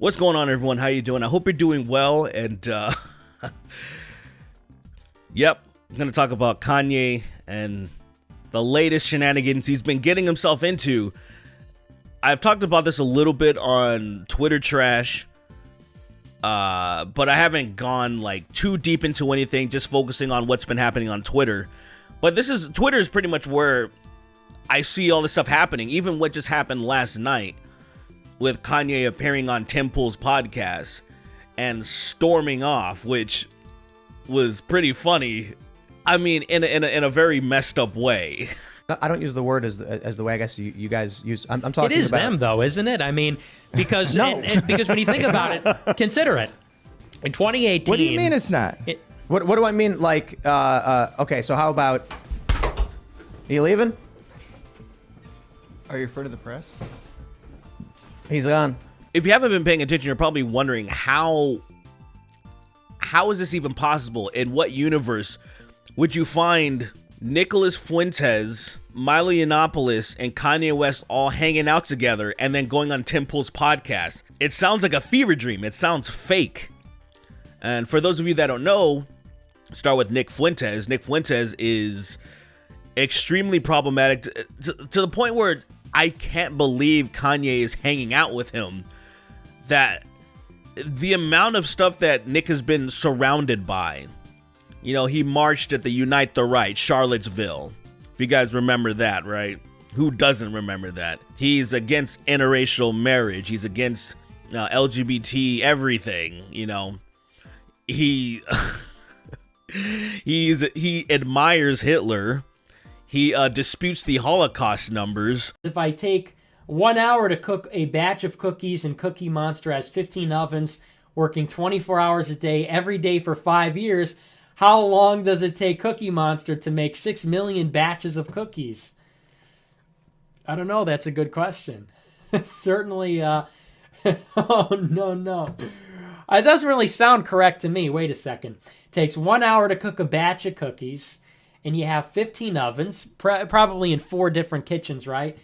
What's going on, everyone? How you doing? I hope you're doing well. And yep, I'm gonna talk about Kanye and the latest shenanigans he's been getting himself into. I've talked about this a little bit on Twitter Trash, but I haven't gone like too deep into anything, just focusing on what's been happening on Twitter. But Twitter is pretty much where I see all this stuff happening, even what just happened last night with Kanye appearing on Timcast's podcast and storming off, which was pretty funny. I mean, in a very messed up way. I don't use the word as the way I guess you guys use. I'm talking about. It is them, though, isn't it? I mean, because No. because when you think about it, consider it. In 2018. What do you mean it's not? What do I mean? Like, okay, so how about? Are you leaving? Are you referring to the press? He's gone. If you haven't been paying attention, you're probably wondering how is this even possible? In what universe would you find Nicholas Fuentes, Milo Yiannopoulos, and Kanye West all hanging out together and then going on Timcast's podcast? It sounds like a fever dream. It sounds fake. And for those of you that don't know, start with Nick Fuentes. Nick Fuentes is extremely problematic to the point where I can't believe Kanye is hanging out with him. That the amount of stuff that Nick has been surrounded by. You know, he marched at the Unite the Right, Charlottesville. If you guys remember that, right? Who doesn't remember that? He's against interracial marriage. He's against LGBT everything, you know. He admires Hitler. He disputes the Holocaust numbers. If I take 1 hour to cook a batch of cookies and Cookie Monster has 15 ovens, working 24 hours a day, every day for 5 years, how long does it take Cookie Monster to make 6 million batches of cookies? I don't know. That's a good question. Certainly, oh, no. It doesn't really sound correct to me. Wait a second. It takes 1 hour to cook a batch of cookies, and you have 15 ovens, probably in 4 different kitchens, right?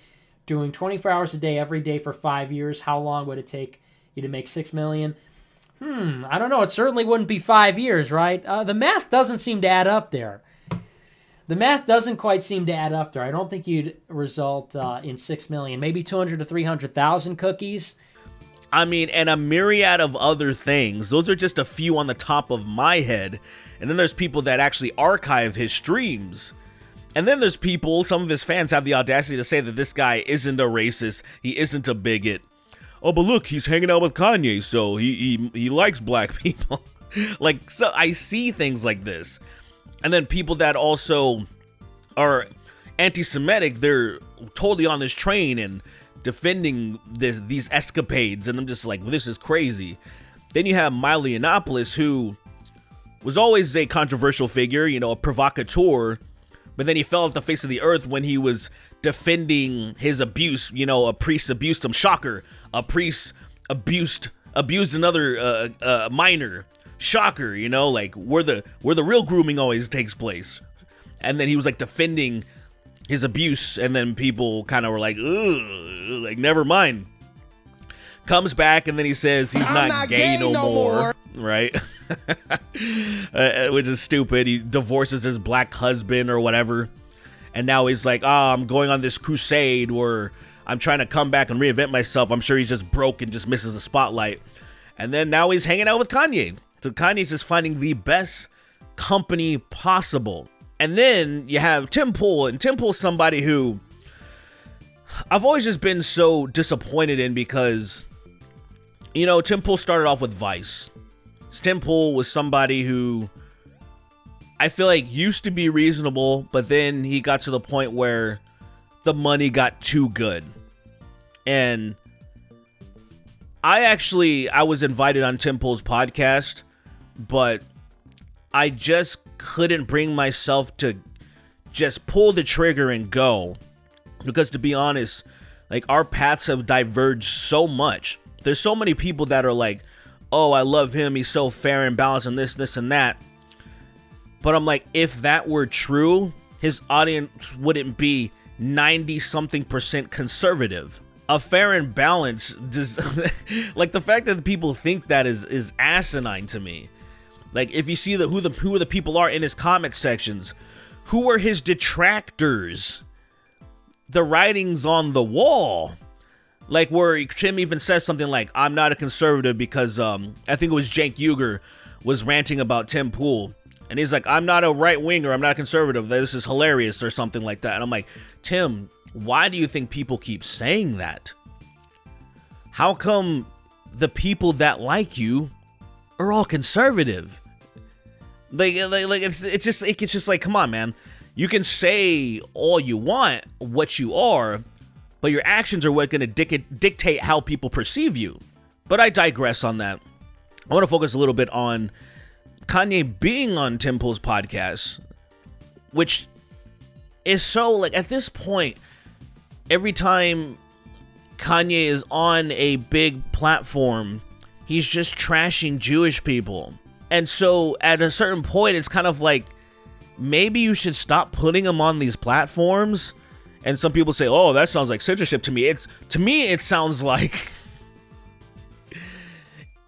Doing 24 hours a day, every day for 5 years. How long would it take you to make 6 million? I don't know. It certainly wouldn't be 5 years, right? The math doesn't seem to add up there. The math doesn't quite seem to add up there. I don't think you'd result in 6 million. Maybe 200 to 300,000 cookies. I mean, and a myriad of other things. Those are just a few on the top of my head. And then there's people that actually archive his streams. And then there's people, some of his fans have the audacity to say that this guy isn't a racist. He isn't a bigot. Oh, but look, he's hanging out with Kanye, so he likes black people. Like, so I see things like this. And then people that also are anti-Semitic, they're totally on this train and defending these escapades. And I'm just like, well, this is crazy. Then you have Milo Yiannopoulos, who was always a controversial figure, you know, a provocateur. But then he fell off the face of the earth when he was defending his abuse. You know, a priest abused him. Shocker. A priest abused another minor. Shocker. You know, like where the real grooming always takes place. And then he was like defending his abuse, and then people kind of were like, ugh, like never mind. Comes back and then he says he's not gay no more. Right? Which is stupid. He divorces his black husband or whatever. And now he's like, I'm going on this crusade where I'm trying to come back and reinvent myself. I'm sure he's just broke and just misses the spotlight. And then now he's hanging out with Kanye. So Kanye's just finding the best company possible. And then you have Tim Pool. And Tim Pool's somebody who I've always just been so disappointed in because, you know, Tim Pool started off with Vice. Tim Pool was somebody who I feel like used to be reasonable, but then he got to the point where the money got too good. And I was invited on Tim Pool's podcast, but I just couldn't bring myself to just pull the trigger and go. Because to be honest, like our paths have diverged so much. There's so many people that are like, oh, I love him, he's so fair and balanced and this and that. But I'm like, if that were true, his audience wouldn't be 90-something% conservative. a fair and balanced, just like the fact that people think that is asinine to me. Like, if you see who the people are in his comment sections, who are his detractors, the writings on the wall, like where Tim even says something like, "I'm not a conservative because I think it was Cenk Uygur was ranting about Tim Pool, and he's like, I'm not a right winger, I'm not a conservative. This is hilarious," or something like that. And I'm like, Tim, why do you think people keep saying that? How come the people that like you are all conservative? Like it's just like, come on, man. You can say all you want what you are, but your actions are what going to dictate how people perceive you. But I digress on that. I want to focus a little bit on Kanye being on Tim Pool's podcast, which is so, like, at this point, every time Kanye is on a big platform, he's just trashing Jewish people. And so at a certain point, it's kind of like, maybe you should stop putting him on these platforms. And some people say, oh, that sounds like censorship to me. To me, it sounds like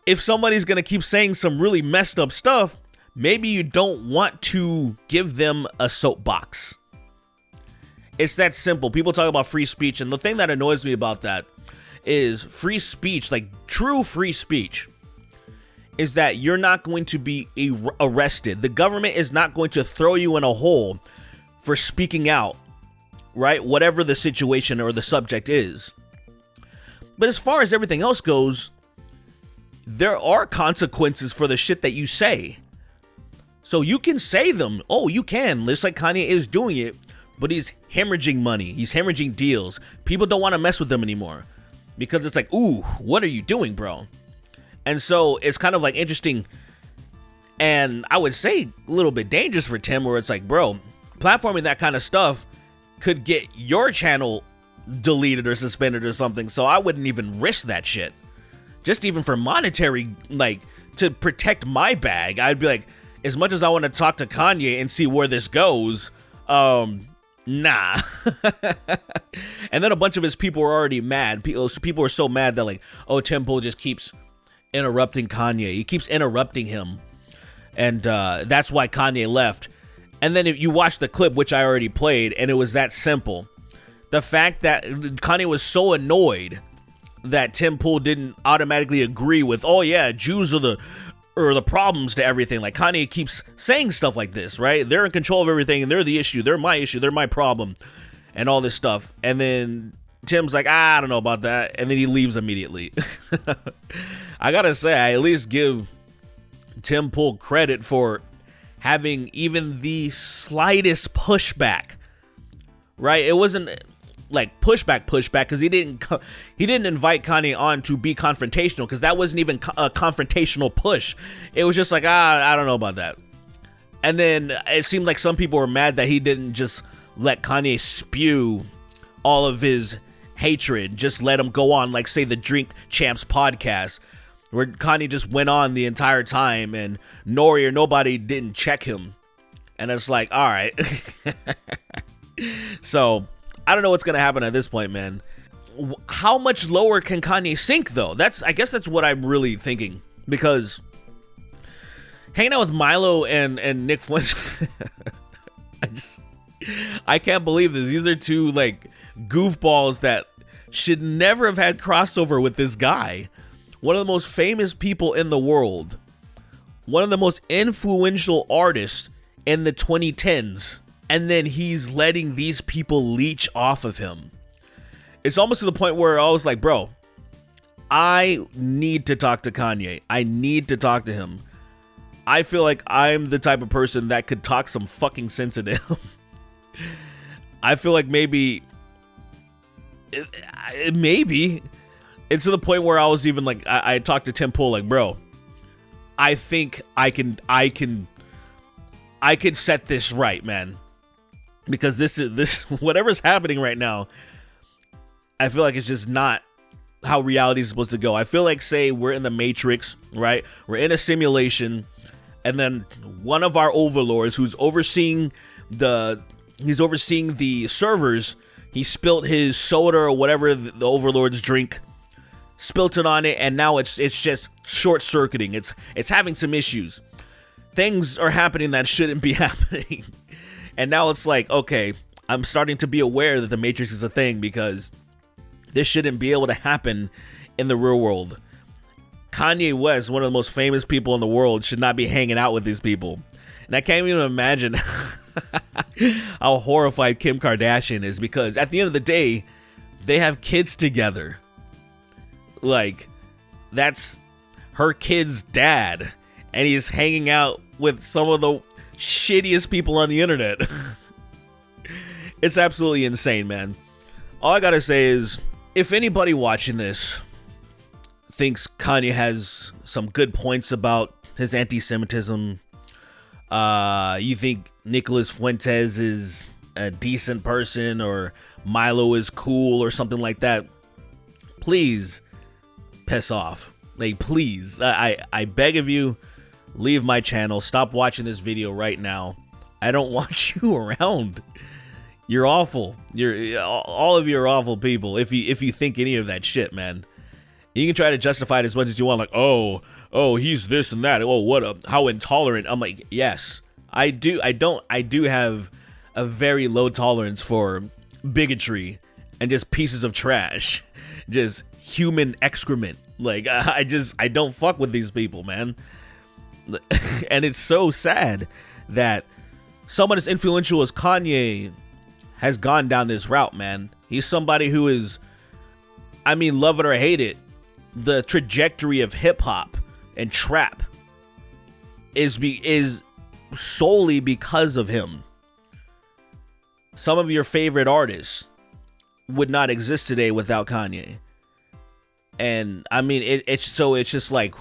if somebody's going to keep saying some really messed up stuff, maybe you don't want to give them a soapbox. It's that simple. People talk about free speech, and the thing that annoys me about that is free speech, like true free speech, is that you're not going to be arrested. The government is not going to throw you in a hole for speaking out, right? Whatever the situation or the subject is. But as far as everything else goes, there are consequences for the shit that you say. So you can say them. Oh, you can. Just like Kanye is doing it. But he's hemorrhaging money. He's hemorrhaging deals. People don't want to mess with them anymore. Because it's like, ooh, what are you doing, bro? And so it's kind of like interesting. And I would say a little bit dangerous for Tim, where it's like, bro, platforming that kind of stuff could get your channel deleted or suspended or something. So I wouldn't even risk that shit. Just even for monetary, like, to protect my bag, I'd be like, as much as I want to talk to Kanye and see where this goes, nah. And then a bunch of his people were already mad. People were so mad that, like, oh, Tim Pool just keeps interrupting Kanye. He keeps interrupting him. And that's why Kanye left. And then if you watch the clip, which I already played, and it was that simple. The fact that Kanye was so annoyed that Tim Pool didn't automatically agree with, oh yeah, Jews are the problems to everything. Like, Kanye keeps saying stuff like this, right? They're in control of everything, and they're the issue. They're my problem, and all this stuff. And then Tim's like, I don't know about that, and then he leaves immediately. I gotta say, I at least give Tim Pool credit for having even the slightest pushback, right? It wasn't like pushback because he didn't invite Kanye on to be confrontational, because that wasn't even a confrontational push. It was just like, I don't know about that. And then it seemed like some people were mad that he didn't just let Kanye spew all of his hatred, just let him go on, like, say, the Drink Champs podcast, where Kanye just went on the entire time and Nori or nobody didn't check him. And it's like, all right. So I don't know what's going to happen at this point, man. How much lower can Kanye sink, though? I guess that's what I'm really thinking. Because hanging out with Milo and Nick Flint, I can't believe this. These are two, like, goofballs that should never have had crossover with this guy. One of the most famous people in the world. One of the most influential artists in the 2010s. And then he's letting these people leech off of him. It's almost to the point where I was like, bro, I need to talk to Kanye. I need to talk to him. I feel like I'm the type of person that could talk some fucking sense into him. I feel like maybe it's to the point where I was even like, I talked to Tim Pool, like, bro, I think I could set this right, man. Because this whatever's happening right now, I feel like it's just not how reality is supposed to go. I feel like, say, we're in the Matrix, right? We're in a simulation, and then one of our overlords, who's overseeing the servers, He spilt his soda or whatever the overlords drink, spilt it on it, and now it's just short-circuiting. It's having some issues. Things are happening that shouldn't be happening. And now it's like, okay, I'm starting to be aware that the Matrix is a thing because this shouldn't be able to happen in the real world. Kanye West, one of the most famous people in the world, should not be hanging out with these people. And I can't even imagine how horrified Kim Kardashian is, because at the end of the day, they have kids together. Like, that's her kid's dad, and he's hanging out with some of the shittiest people on the internet. It's absolutely insane, man. All I gotta say is, if anybody watching this thinks Kanye has some good points about his anti-Semitism, you think Nicholas Fuentes is a decent person, or Milo is cool, or something like that, please piss off. Like, please, I beg of you, leave my channel. Stop watching this video right now. I don't want you around. You're awful. All of you are awful people. If you think any of that shit, man. You can try to justify it as much as you want, like, oh, he's this and that. Oh, how intolerant. I'm like, yes, I do. I do have a very low tolerance for bigotry and just pieces of trash, just human excrement. Like, I don't fuck with these people, man. And it's so sad that someone as influential as Kanye has gone down this route, man. He's somebody who is, I mean, love it or hate it, the trajectory of hip hop and trap is solely because of him. Some of your favorite artists would not exist today without Kanye. And I mean, it's just like,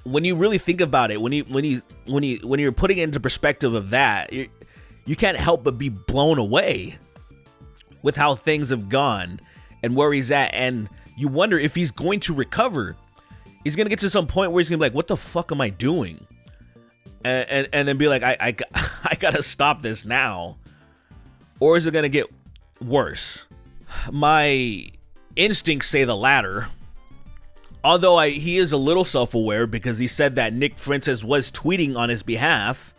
when you really think about it, when you're putting it into perspective of that, you can't help but be blown away with how things have gone and where he's at, and you wonder if he's going to recover. He's gonna get to some point where he's gonna be like, "What the fuck am I doing?" And then be like, "I gotta stop this now," or is it gonna get worse? My instincts say the latter. Although he is a little self-aware, because he said that Nick Fuentes was tweeting on his behalf,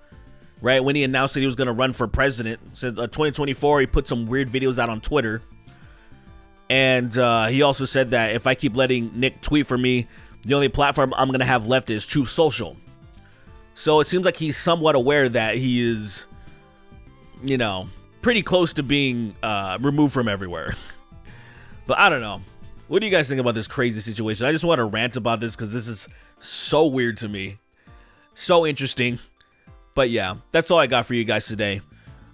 right, when he announced that he was going to run for president. Said 2024, he put some weird videos out on Twitter. And he also said that if I keep letting Nick tweet for me, the only platform I'm going to have left is Truth Social. So it seems like he's somewhat aware that he is, you know, pretty close to being removed from everywhere. But I don't know. What do you guys think about this crazy situation? I just want to rant about this because this is so weird to me. So interesting. But yeah, that's all I got for you guys today.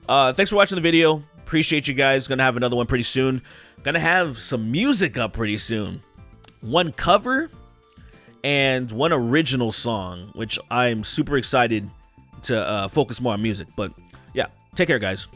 Thanks for watching the video. Appreciate you guys. Gonna have another one pretty soon. Gonna have some music up pretty soon. One cover and one original song, which I'm super excited to focus more on music. But yeah, take care, guys.